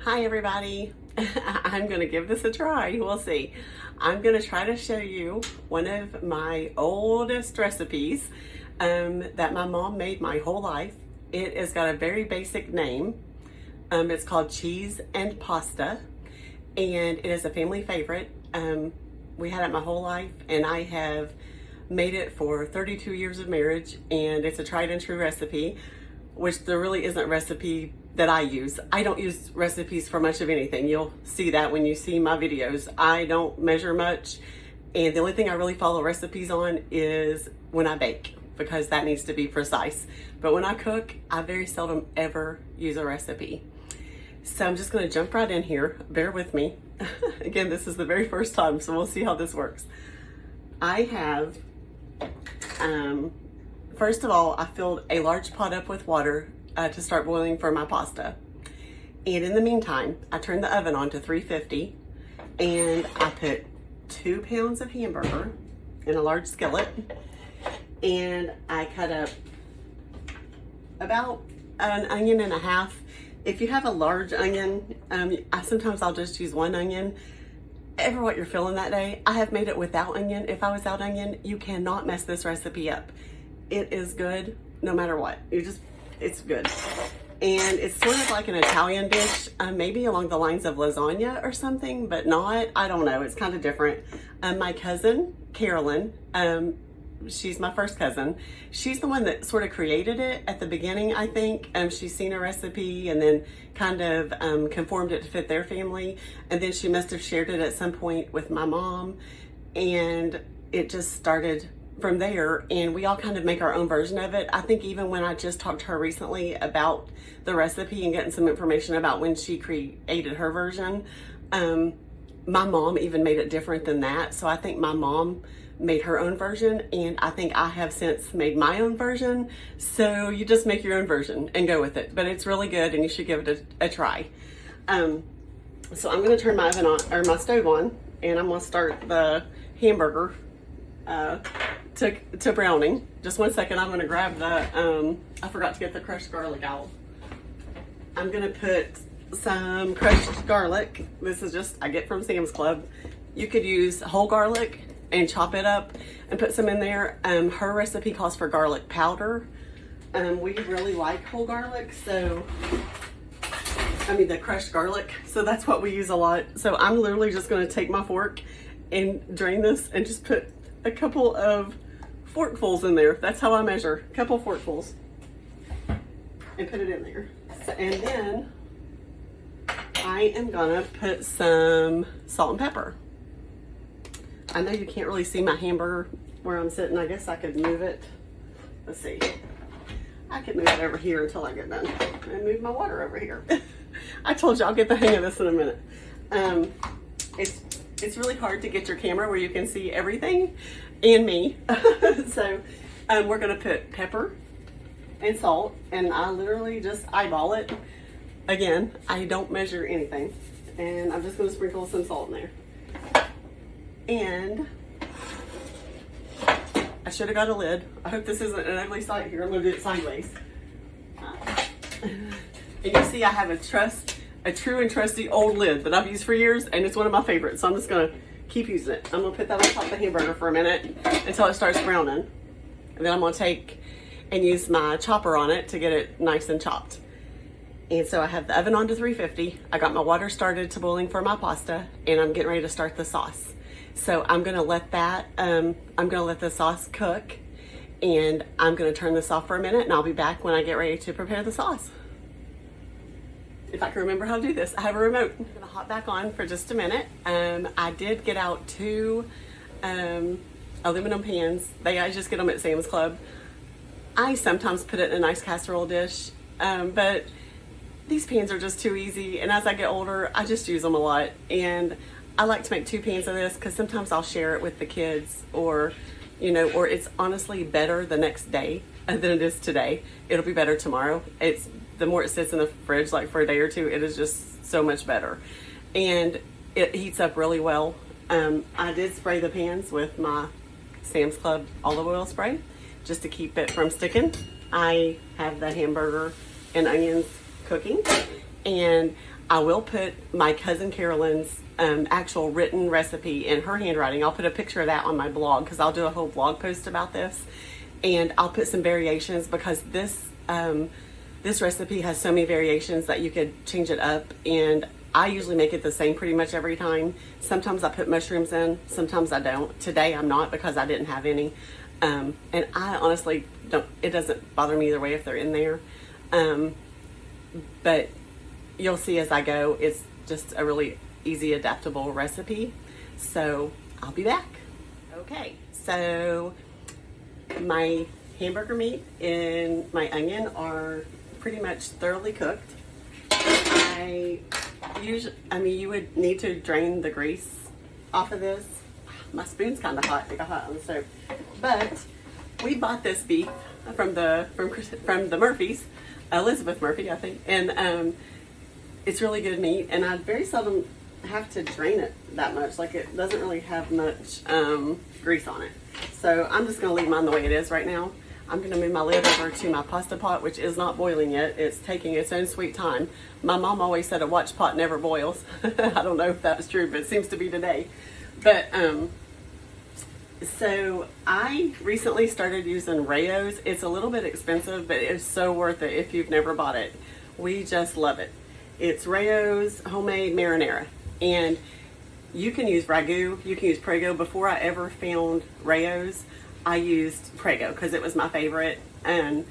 Hi everybody. I'm gonna give this a try. We'll see. I'm gonna try to show you one of my oldest recipes that my mom made my whole life. It has got a very basic name. It's called cheese and pasta, and it is a family favorite. We had it my whole life, and I have made it for 32 years of marriage, and it's a tried and true recipe, which there really isn't a recipe that I use. I don't use recipes for much of anything. You'll see that when you see my videos. I don't measure much, and the only thing I really follow recipes on is when I bake, because that needs to be precise. But when I cook, I very seldom ever use a recipe. So I'm just gonna jump right in here. Bear with me. Again, this is the very first time, so we'll see how this works. I have, first of all, I filled a large pot up with water to start boiling for my pasta. And in the meantime, I turned the oven on to 350, and I put 2 pounds of hamburger in a large skillet, and I cut up about an onion and a half. If you have a large onion, sometimes I'll just use 1 onion. Ever what you're feeling that day. I have made it without onion. If I was without onion, you cannot mess this recipe up. It is good no matter what. It's good. And it's sort of like an Italian dish, maybe along the lines of lasagna or something, but not. I don't know. It's kind of different. My cousin, Carolyn, she's my first cousin. She's the one that sort of created it at the beginning, I think. She's seen a recipe and then kind of conformed it to fit their family. And then she must have shared it at some point with my mom. And it just started from there, and we all kind of make our own version of it. I think even when I just talked to her recently about the recipe and getting some information about when she created her version, my mom even made it different than that. So I think my mom made her own version, and I think I have since made my own version. So you just make your own version and go with it. But it's really good, and you should give it a try. So I'm gonna turn my oven on, or my stove on, and I'm gonna start the hamburger to browning. Just 1 second, I'm gonna grab the, I forgot to get the crushed garlic out. I'm gonna put some crushed garlic. This is just, I get from Sam's Club. You could use whole garlic and chop it up and put some in there. Her recipe calls for garlic powder. We really like whole garlic, so, the crushed garlic. So that's what we use a lot. So I'm literally just gonna take my fork and drain this and just put a couple of forkfuls in there. That's how I measure, a couple forkfuls, and put it in there. So, and then I am gonna put some salt and pepper. I know you can't really see my hamburger where I'm sitting. I guess I could move it. Let's see. I could move it over here until I get done, and move my water over here. I told you I'll get the hang of this in a minute. It's really hard to get your camera where you can see everything and me. So we're gonna put pepper and salt, and I literally just eyeball it. Again, I don't measure anything, and I'm just gonna sprinkle some salt in there. And I should have got a lid. I hope this isn't an ugly sight here. I'm gonna do it sideways. And you see I have a true and trusty old lid that I've used for years, and it's one of my favorites, so I'm just gonna keep using it. I'm gonna put that on top of the hamburger for a minute until it starts browning. And then I'm gonna take and use my chopper on it to get it nice and chopped. And so I have the oven on to 350. I got my water started to boiling for my pasta, and I'm getting ready to start the sauce. So I'm gonna let that, I'm gonna let the sauce cook, and I'm gonna turn this off for a minute, and I'll be back when I get ready to prepare the sauce. If I can remember how to do this, I have a remote. I'm gonna hop back on for just a minute. I did get out 2 aluminum pans. I just get them at Sam's Club. I sometimes put it in a nice casserole dish, but these pans are just too easy, and as I get older, I just use them a lot. And I like to make 2 pans of this because sometimes I'll share it with the kids, or it's honestly better the next day than it is today. It'll be better tomorrow. The more it sits in the fridge, like for a day or 2, it is just so much better. And it heats up really well. I did spray the pans with my Sam's Club olive oil spray just to keep it from sticking. I have the hamburger and onions cooking, and I will put my cousin Carolyn's actual written recipe in her handwriting. I'll put a picture of that on my blog because I'll do a whole blog post about this. And I'll put some variations because this recipe has so many variations that you could change it up. And I usually make it the same pretty much every time. Sometimes I put mushrooms in, sometimes I don't. Today I'm not because I didn't have any. And I honestly don't, it doesn't bother me either way if they're in there. But you'll see as I go, it's just a really easy, adaptable recipe. So I'll be back. Okay, so my hamburger meat and my onion are pretty much thoroughly cooked. You would need to drain the grease off of this. My spoon's kind of hot. It got hot on the stove. But we bought this beef from the Murphys, Elizabeth Murphy, I think, and it's really good meat. And I very seldom have to drain it that much. Like, it doesn't really have much grease on it. So I'm just going to leave mine the way it is right now. I'm going to move my lid over to my pasta pot, which is not boiling yet. It's taking its own sweet time. My mom always said a watch pot never boils. I don't know if that's true, but it seems to be today. But so I recently started using Rayo's. It's a little bit expensive, but it's so worth it if you've never bought it. We just love it. It's Rayo's homemade marinara. And you can use Ragu, you can use Prego. Before I ever found Rayo's, I used Prego because it was my favorite, and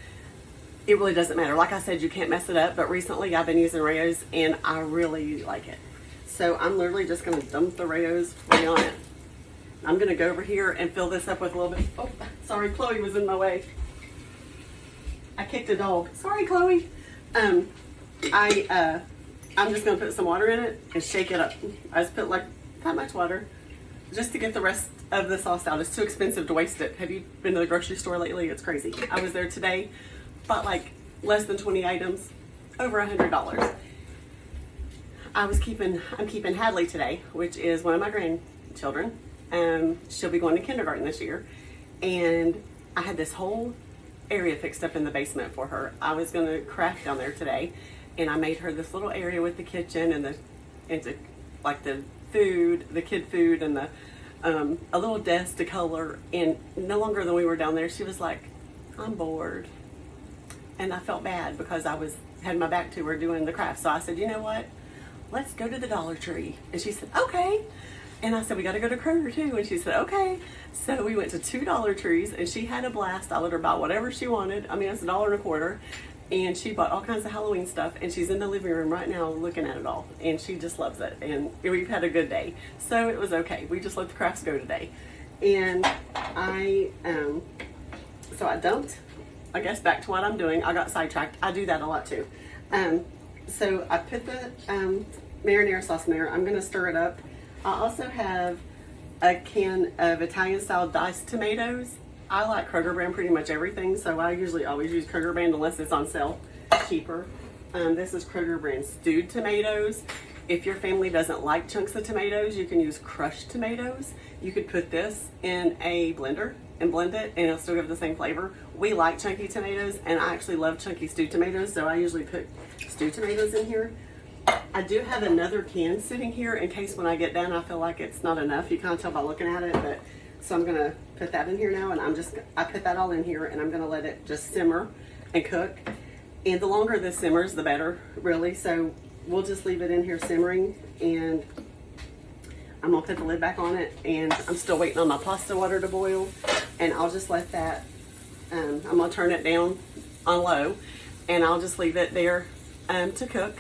it really doesn't matter. Like I said, you can't mess it up, but recently I've been using Rayo's and I really like it. So I'm literally just going to dump the Rayo's right on it. I'm going to go over here and fill this up with a little bit. Oh, sorry, Chloe was in my way. I kicked a dog. Sorry, Chloe. I'm just going to put some water in it and shake it up. I just put like that much water just to get the rest of the sauce out. It's too expensive to waste it. Have you been to the grocery store lately? It's crazy. I was there today, bought like less than 20 items, over $100. I'm keeping Hadley today, which is one of my grandchildren. She'll be going to kindergarten this year. And I had this whole area fixed up in the basement for her. I was going to craft down there today, and I made her this little area with the kitchen and the food, the kid food, and the a little desk to color. And no longer than we were down there, she was like, I'm bored. And I felt bad because I had my back to her doing the craft. So I said, you know what? Let's go to the Dollar Tree. And she said, okay. And I said, we got to go to Kroger too. And she said, okay. So we went to 2 Dollar Trees, and she had a blast. I let her buy whatever she wanted. I mean, it's $1.25. And she bought all kinds of Halloween stuff, and she's in the living room right now looking at it all, and she just loves it. And we've had a good day, so it was okay. We just let the crafts go today. And I dumped, I guess, back to what I'm doing. I got sidetracked. I do that a lot too. So I put the marinara sauce in there. I'm going to stir it up. I also have a can of Italian style diced tomatoes. I like Kroger brand pretty much everything, so I usually always use Kroger brand unless it's on sale cheaper. This is Kroger brand stewed tomatoes. If your family doesn't like chunks of tomatoes, you can use crushed tomatoes. You could put this in a blender and blend it, and it'll still give the same flavor. We like chunky tomatoes, and I actually love chunky stewed tomatoes, so I usually put stewed tomatoes in here. I do have another can sitting here in case when I get done I feel like it's not enough. You can't tell by looking at it, but so I'm gonna put that in here now, and I put that all in here, and I'm gonna let it just simmer and cook. And the longer this simmers, the better, really. So we'll just leave it in here simmering, and I'm gonna put the lid back on it, and I'm still waiting on my pasta water to boil, and I'll just let that, I'm gonna turn it down on low, and I'll just leave it there to cook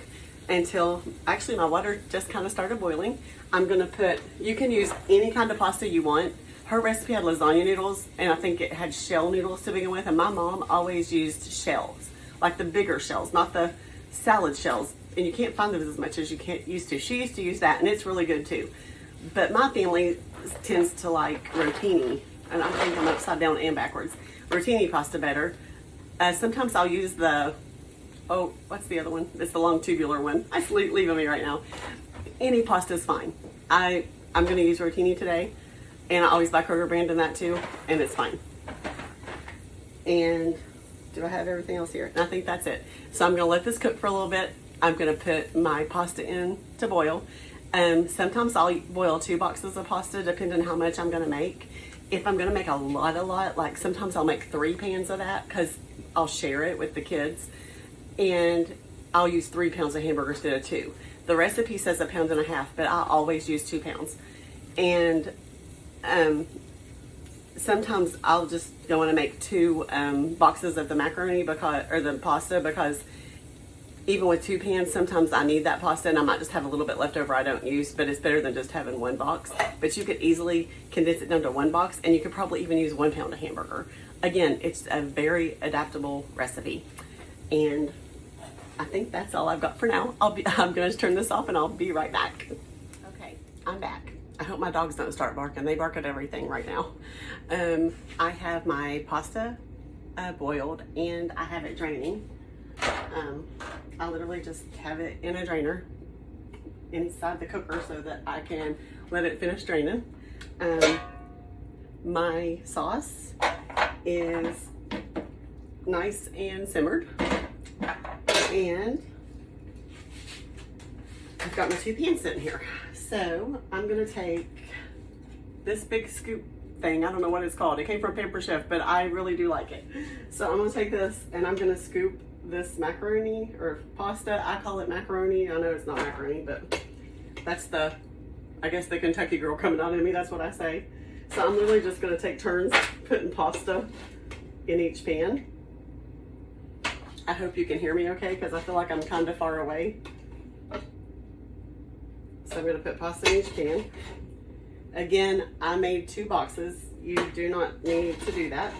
until, actually my water just kind of started boiling. I'm gonna put, you can use any kind of pasta you want. Her recipe had lasagna noodles, and I think it had shell noodles to begin with, and my mom always used shells, like the bigger shells, not the salad shells, and you can't find those as much as you used to. She used to use that, and it's really good too. But my family tends to like rotini, and I think I'm upside down and backwards. Rotini pasta better. Sometimes I'll use the, oh, what's the other one? It's the long tubular one. It's leaving me right now. Any pasta is fine. I'm going to use rotini today. And I always buy Kroger brand in that too, and it's fine. And do I have everything else here? And I think that's it. So I'm gonna let this cook for a little bit, I'm gonna put my pasta in to boil. Sometimes I'll boil 2 boxes of pasta depending on how much I'm gonna make. If I'm gonna make a lot, like sometimes I'll make 3 pans of that because I'll share it with the kids, and I'll use 3 pounds of hamburger instead of 2. The recipe says 1.5 pounds, but I always use 2 pounds. And sometimes I'll just go in and make 2 boxes of the macaroni or the pasta, because even with 2 pans, sometimes I need that pasta and I might just have a little bit left over I don't use, but it's better than just having 1 box. But you could easily condense it down to 1 box, and you could probably even use 1 pound of hamburger. Again, it's a very adaptable recipe. And I think that's all I've got for now. I'm going to turn this off and I'll be right back. Okay, I'm back. I hope my dogs don't start barking. They bark at everything right now. I have my pasta boiled and I have it draining. I literally just have it in a drainer inside the cooker so that I can let it finish draining. My sauce is nice and simmered, and I've got my 2 pans sitting here. So I'm gonna take this big scoop thing. I don't know what it's called. It came from Pamper Chef, but I really do like it. So I'm gonna take this and I'm gonna scoop this macaroni or pasta. I call it macaroni. I know it's not macaroni, but that's I guess the Kentucky girl coming out of me. That's what I say. So I'm literally just gonna take turns putting pasta in each pan. I hope you can hear me okay, because I feel like I'm kind of far away. So I'm gonna put pasta in each pan. Again, I made 2 boxes. You do not need to do that.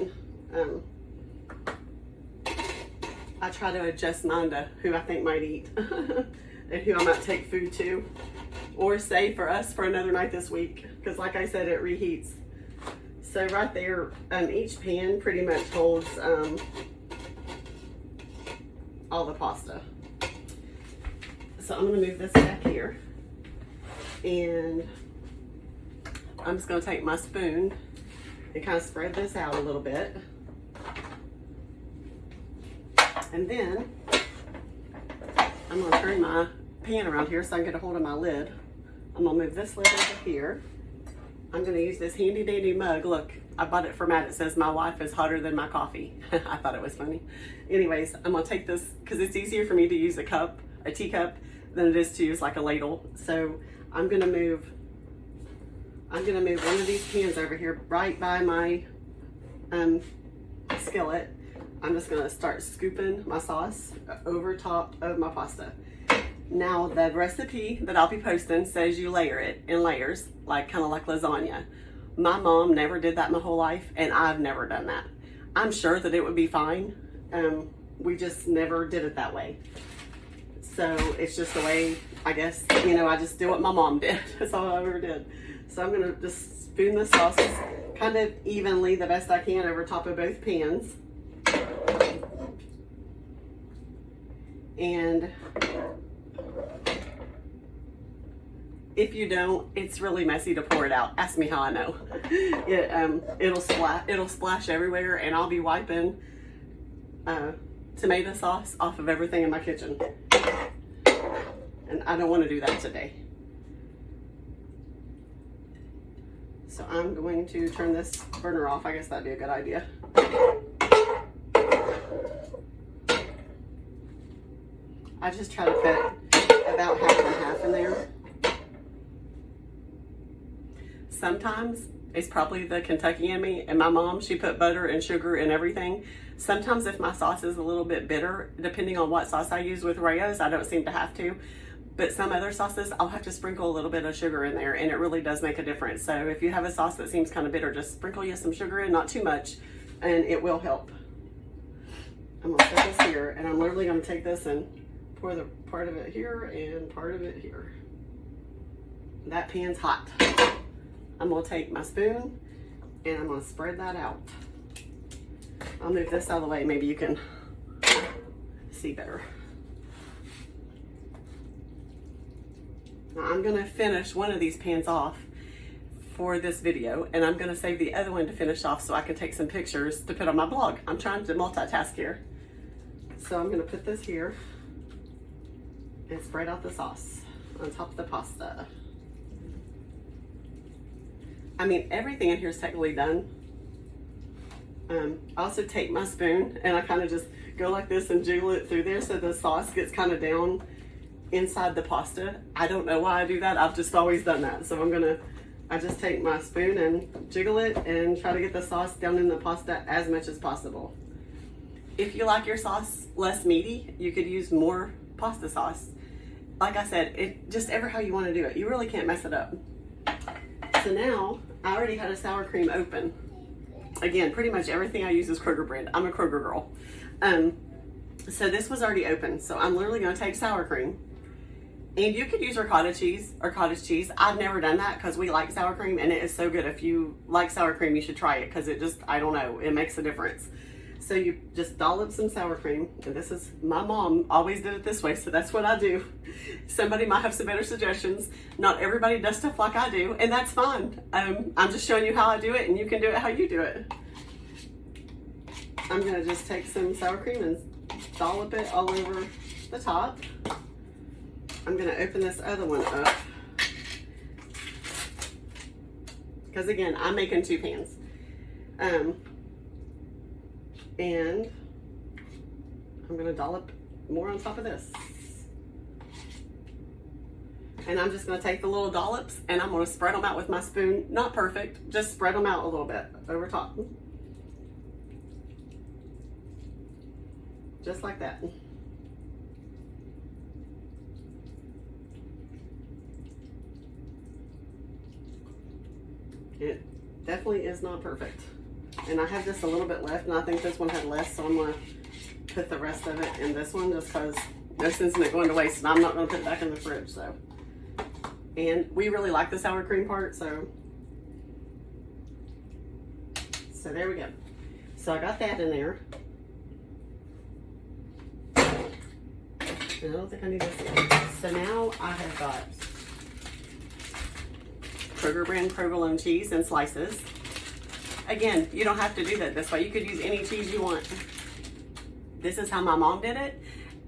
I try to adjust mine to who I think might eat and who I might take food to, or save for us for another night this week, because like I said, it reheats. So right there, each pan pretty much holds all the pasta. So I'm gonna move this back here, and I'm just gonna take my spoon and kind of spread this out a little bit. And then I'm gonna turn my pan around here so I can get a hold of my lid. I'm gonna move this lid over here. I'm gonna use this handy dandy mug. Look, I bought it for Matt. It says my wife is hotter than my coffee. I thought it was funny. Anyways, I'm gonna take this because it's easier for me to use a teacup, than it is to use like a ladle. So I'm gonna move one of these pans over here right by my skillet. I'm just gonna start scooping my sauce over top of my pasta. Now, the recipe that I'll be posting says you layer it in layers, kind of like lasagna. My mom never did that my whole life, and I've never done that. I'm sure that it would be fine. We just never did it that way. So it's just the way, I guess, I just do what my mom did. That's all I ever did. So I'm gonna just spoon the sauce kind of evenly, the best I can, over top of both pans. And if you don't, it's really messy to pour it out. Ask me how I know. It'll splash everywhere, and I'll be wiping tomato sauce off of everything in my kitchen. And I don't want to do that today. So I'm going to turn this burner off. I guess that'd be a good idea. I just try to put about half and half in there. Sometimes it's probably the Kentucky in me, and my mom, she put butter and sugar and everything. Sometimes if my sauce is a little bit bitter, depending on what sauce I use with Rayo's, I don't seem to have to. But some other sauces, I'll have to sprinkle a little bit of sugar in there, and it really does make a difference. So if you have a sauce that seems kind of bitter, just sprinkle you some sugar in, not too much, and it will help. I'm gonna set this here, and I'm literally gonna take this and pour the part of it here and part of it here. That pan's hot. I'm gonna take my spoon and I'm gonna spread that out. I'll move this out of the way, maybe you can see better. Now I'm gonna finish one of these pans off for this video, and I'm gonna save the other one to finish off so I can take some pictures to put on my blog. I'm trying to multitask here. So I'm gonna put this here. and spread out the sauce on top of the pasta. I mean, everything in here is technically done. I also take my spoon and I kind of just go like this and jiggle it through there so the sauce gets kind of down inside the pasta. I don't know why I do that. I've just always done that. So I just take my spoon and jiggle it and try to get the sauce down in the pasta as much as possible. If you like your sauce less meaty, you could use more pasta sauce. Like I said, it just ever how you want to do it. You really can't mess it up. So now I already had a sour cream open. Again, pretty much everything I use is Kroger brand. I'm a Kroger girl. So this was already open. So I'm literally going to take sour cream. And you could use ricotta cheese or cottage cheese. I've never done that because we like sour cream and it is so good. If you like sour cream, you should try it because it just, I don't know, it makes a difference. So you just dollop some sour cream, and this is, my mom always did it this way, so that's what I do. Somebody might have some better suggestions. Not everybody does stuff like I do, and that's fine. I'm just showing you how I do it, and you can do it how you do it. I'm gonna just take some sour cream and dollop it all over the top. I'm gonna open this other one up. Because again, I'm making 2 pans. And I'm gonna dollop more on top of this. And I'm just gonna take the little dollops and I'm gonna spread them out with my spoon. Not perfect, just spread them out a little bit over top. Just like that. It definitely is not perfect. And I have just a little bit left, and I think this one had less, so I'm going to put the rest of it in this one just because no sense in it going to waste, and I'm not going to put it back in the fridge. So, and we really like the sour cream part, so there we go. So I got that in there. And I don't think I need this yet. So now I have got Kroger brand provolone cheese in slices. Again, you don't have to do that this way. You could use any cheese you want. This is how my mom did it,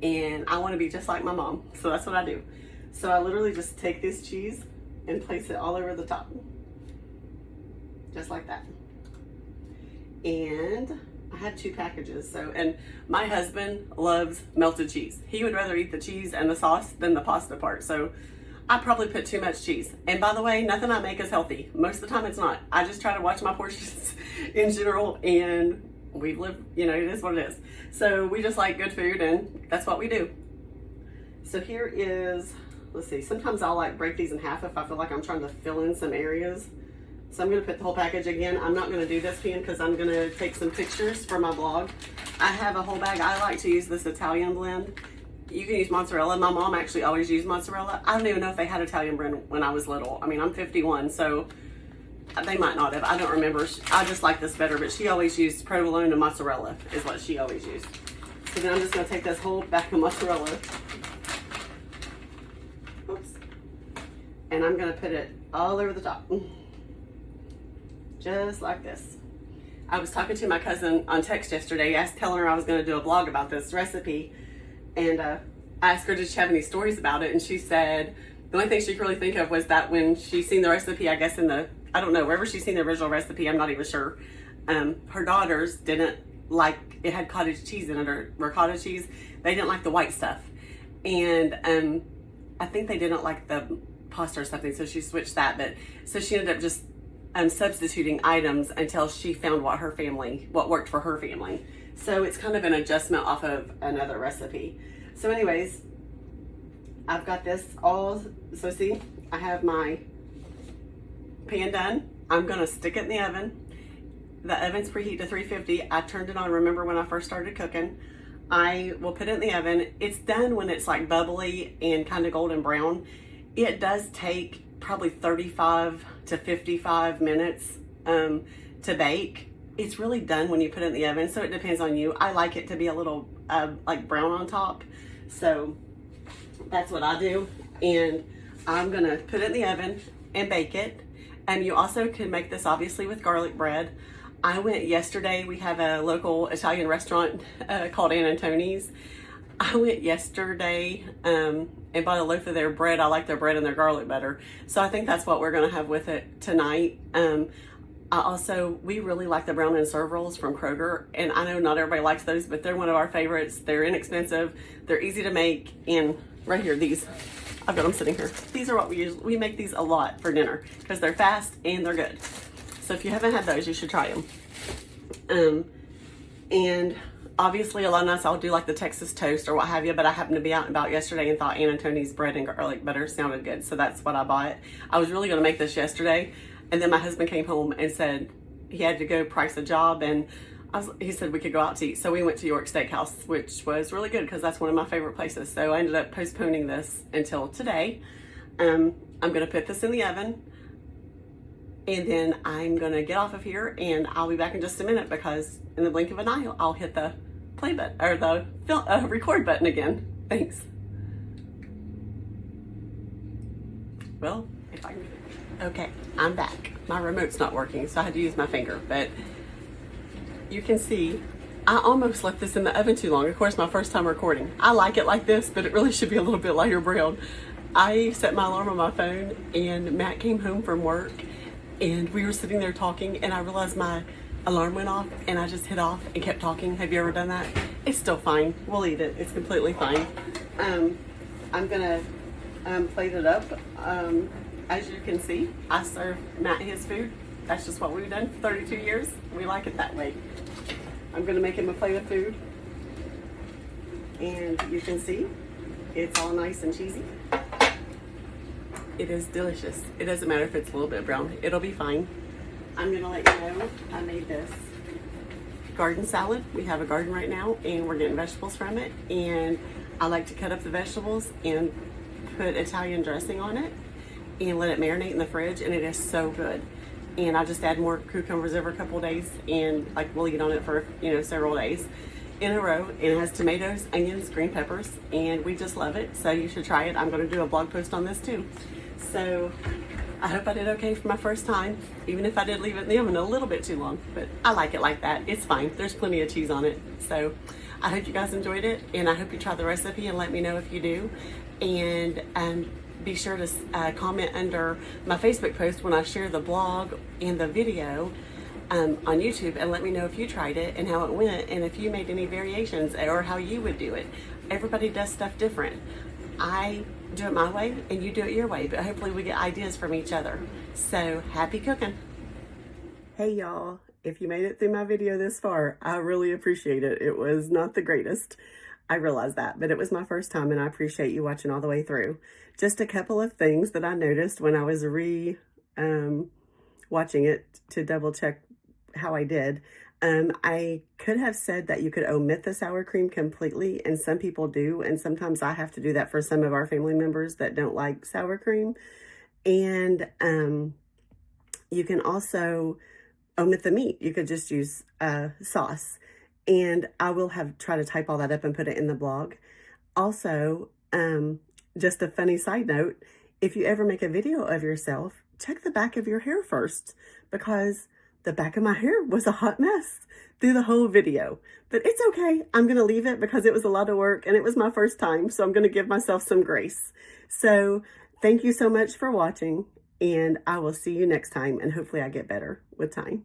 and I want to be just like my mom, so that's what I do. So I literally just take this cheese and place it all over the top. Just like that. And I had 2 packages, and my husband loves melted cheese. He would rather eat the cheese and the sauce than the pasta part, so I probably put too much cheese. And by the way, nothing I make is healthy. Most of the time it's not. I just try to watch my portions in general, and we live, you know, it is what it is. So we just like good food, and that's what we do. So here is, let's see, sometimes I'll like break these in half if I feel like I'm trying to fill in some areas. So I'm gonna put the whole package again. I'm not gonna do this pan because I'm gonna take some pictures for my blog. I have a whole bag. I like to use this Italian blend. You can use mozzarella. My mom actually always used mozzarella. I don't even know if they had Italian brand when I was little. I mean, I'm 51, so they might not have. I don't remember. I just like this better, but she always used provolone and mozzarella is what she always used. So then I'm just gonna take this whole bag of mozzarella. Oops. And I'm gonna put it all over the top. Just like this. I was talking to my cousin on text yesterday, telling her I was gonna do a blog about this recipe. And I asked her, did she have any stories about it? And she said the only thing she could really think of was that when she seen the recipe, I guess in the, I don't know, wherever she's seen the original recipe, I'm not even sure. Her daughters didn't like, it had cottage cheese in it, or ricotta cheese. They didn't like the white stuff. And I think they didn't like the pasta or something, so she switched that. But so she ended up just substituting items until she found what worked for her family. So it's kind of an adjustment off of another recipe. So anyways, I've got this all, so see, I have my pan done. I'm gonna stick it in the oven. The oven's preheat to 350. I turned it on, remember when I first started cooking. I will put it in the oven. It's done when it's like bubbly and kind of golden brown. It does take probably 35 to 55 minutes to bake. It's really done when you put it in the oven, so it depends on you. I like it to be a little like brown on top, so that's what I do. And I'm gonna put it in the oven and bake it. And you also can make this obviously with garlic bread. I went yesterday, we have a local Italian restaurant called Ann Antoni's. I went yesterday and bought a loaf of their bread. I like their bread and their garlic butter. So I think that's what we're gonna have with it tonight. We really like the brown and serve rolls from Kroger, and I know not everybody likes those, but they're one of our favorites. They're inexpensive, they're easy to make, and right here, these, I've got them sitting here. These are what we make these a lot for dinner because they're fast and they're good. So if you haven't had those, you should try them. And obviously a lot of nights I'll do like the Texas toast or what have you, but I happened to be out and about yesterday and thought Aunt Tony's bread and garlic butter sounded good, so that's what I bought. I was really gonna make this yesterday, and then my husband came home and said he had to go price a job, and he said we could go out to eat. So we went to York Steakhouse, which was really good because that's one of my favorite places. So I ended up postponing this until today. I'm gonna put this in the oven, and then I'm gonna get off of here, and I'll be back in just a minute because in the blink of an eye, I'll hit the play button or the record button again. Thanks. Well, if I can. Okay, I'm back. My remote's not working, so I had to use my finger, but you can see I almost left this in the oven too long. Of course, my first time recording. I like it like this, but it really should be a little bit lighter brown. I set my alarm on my phone, and Matt came home from work, and we were sitting there talking, and I realized my alarm went off, and I just hit off and kept talking. Have you ever done that? It's still fine. We'll eat it. It's completely fine. I'm gonna plate it up. As you can see, I serve Matt his food. That's just what we've done for 32 years. We like it that way. I'm gonna make him a plate of food. And you can see, it's all nice and cheesy. It is delicious. It doesn't matter if it's a little bit brown. It'll be fine. I'm gonna let you know I made this garden salad. We have a garden right now, and we're getting vegetables from it. And I like to cut up the vegetables and put Italian dressing on it and let it marinate in the fridge, and it is so good. And I just add more cucumbers every couple of days, and like we'll eat on it for several days in a row. And it has tomatoes, onions, green peppers, and we just love it. So you should try it. I'm going to do a blog post on this too. So I hope I did okay for my first time, even if I did leave it in the oven a little bit too long, but I like it like that. It's fine. There's plenty of cheese on it. So I hope you guys enjoyed it, and I hope you try the recipe and let me know if you do. And be sure to comment under my Facebook post when I share the blog and the video on YouTube, and let me know if you tried it and how it went, and if you made any variations or how you would do it. Everybody does stuff different. I do it my way and you do it your way, but hopefully we get ideas from each other. So happy cooking. Hey y'all, if you made it through my video this far, I really appreciate it. It was not the greatest. I realize that, but it was my first time, and I appreciate you watching all the way through. Just a couple of things that I noticed when I was watching it to double check how I did. I could have said that you could omit the sour cream completely, and some people do, and sometimes I have to do that for some of our family members that don't like sour cream. And you can also omit the meat. You could just use sauce. And I will try to type all that up and put it in the blog. Also, just a funny side note, if you ever make a video of yourself, check the back of your hair first, because the back of my hair was a hot mess through the whole video. But it's okay. I'm going to leave it because it was a lot of work and it was my first time. So I'm going to give myself some grace. So thank you so much for watching, and I will see you next time, and hopefully I get better with time.